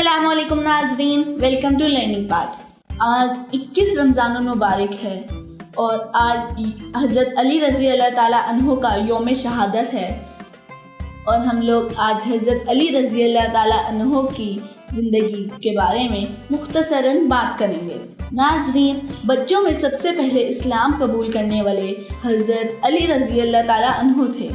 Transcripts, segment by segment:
अस्सलाम वालेकुम नाज़रीन, वेलकम टू लर्निंग पाथ। आज 21 रमज़ानुल मुबारक है और आज हज़रत अली रज़ी अल्लाह ताला अन्हो का यौम शहादत है और हम लोग आज हज़रत अली रज़ी अल्लाह ताला अन्हो की ज़िंदगी के बारे में मुख्तसरन बात करेंगे। नाज़रीन, बच्चों में सबसे पहले इस्लाम कबूल करने वाले हज़रत अली रज़ी अल्लाह ताला अन्हो थे।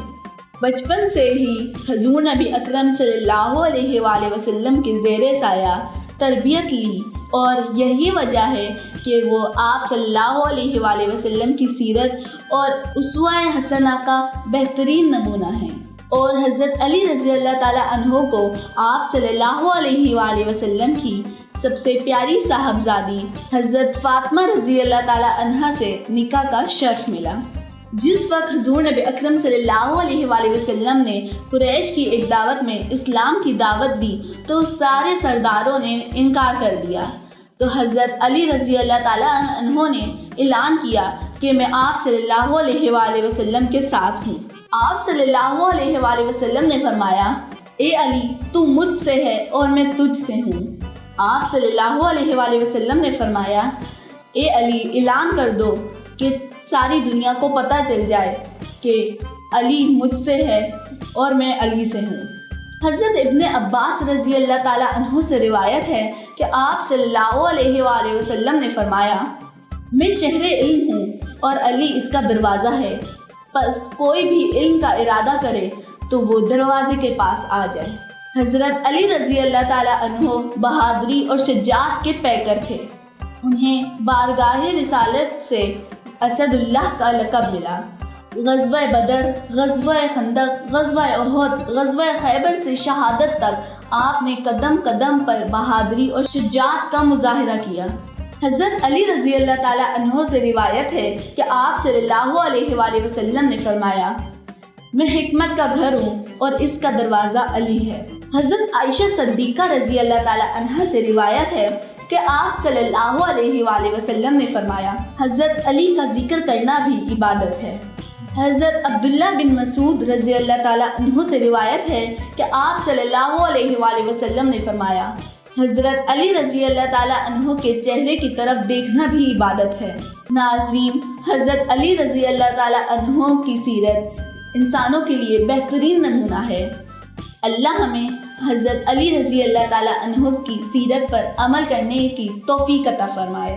बचपन से ही हजूर नबी अकरम सल्लल्लाहु अलैहि वसल्लम के ज़ेरे साया तरबियत ली और यही वजह है कि वो आप सल्लल्लाहु अलैहि वसल्लम की सीरत और उसवा-ए हसना का बेहतरीन नमूना है। और हज़रत अली रज़ी अल्लाह ताला अन्हो को आप सल्लल्लाहु अलैहि वसल्लम की सबसे प्यारी साहबजादी हज़रत फ़ातिमा रज़ी अल्लाह ताला अन्हा से निकाह का शर्फ मिला। जिस वक्त हुज़ूर नबी अकरम सल्लल्लाहु अलैहि वसल्लम ने कुरैश की एक दावत में इस्लाम की दावत दी तो सारे सरदारों ने इनकार कर दिया। तो हज़रत अली रज़ी अल्लाह ताला अन्हो ने ऐलान किया कि मैं आप सल्लल्लाहु अलैहि वसल्लम के साथ हूँ। आप सल्लल्लाहु अलैहि वसल्लम ने फरमाया, ए अली, तू मुझसे है और मैं तुझसे हूँ। आप सल्लल्लाहु अलैहि वसल्लम ने फरमाया, ए अली, ऐलान कर दो कि सारी दुनिया को पता चल जाए कि अली मुझसे है और मैं अली से हूँ। हज़रत इब्ने अब्बास रज़ी अल्लाह ताला अन्हु से रिवायत है कि आप सल्लल्लाहु अलैहि वसल्लम ने फरमाया, मैं शहरे इल्म हूँ और अली इसका दरवाज़ा है, बस कोई भी इल्म का इरादा करे तो वो दरवाजे के पास आ जाए। हज़रत अली रज़ी अल्लाह ताला अन्हु बहादुरी और शजाअत के पैकर थे। उन्हें बारगाहे रिसालत से असदुल्लाह का लक़ब मिला। ग़ज़वा बदर, ग़ज़वा खंदक, ग़ज़वा उहद, ग़ज़वा खैबर से शहादत तक आपने कदम कदम पर बहादुरी और शुजाअत का मुज़ाहिरा किया। हज़रत अली रज़ी अल्लाह ताला अन्हो से रिवायत है कि आप सल्लल्लाहु अलैहि वसल्लम ने फरमाया, मैं हिकमत का घर हूँ और इसका दरवाज़ा अली है। हज़रत आयशा सिद्दीक़ा रज़ी अल्लाह ताला अन्हा से रिवायत है कि आप सल्लल्लाहु अलैहि वसल्लम ने फरमाया, हज़रत अली का जिक्र करना भी इबादत है। हज़रत अब्दुल्ला बिन मसूद रज़ी अल्लाह ताला अन्हु से रिवायत है कि आप सल्लल्लाहु अलैहि वसल्लम ने फरमाया, हज़रत अली रज़ी अल्लाह ताला अन्हु के चेहरे की तरफ देखना भी इबादत है। नाज़रीन, हज़रत अली रज़ी अल्लाह ताला अन्हु की सीरत इंसानों के लिए बेहतरीन नमूना है। अल्लाह हमें हज़रत अली रज़ी अल्लाह ताला अन्हु की सीरत पर अमल करने की तौफीक अता फरमाए।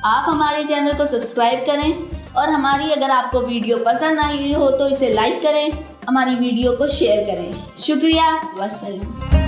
आप हमारे चैनल को सब्सक्राइब करें और हमारी अगर आपको वीडियो पसंद आई हो तो इसे लाइक करें, हमारी वीडियो को शेयर करें। शुक्रिया, वस्सलाम।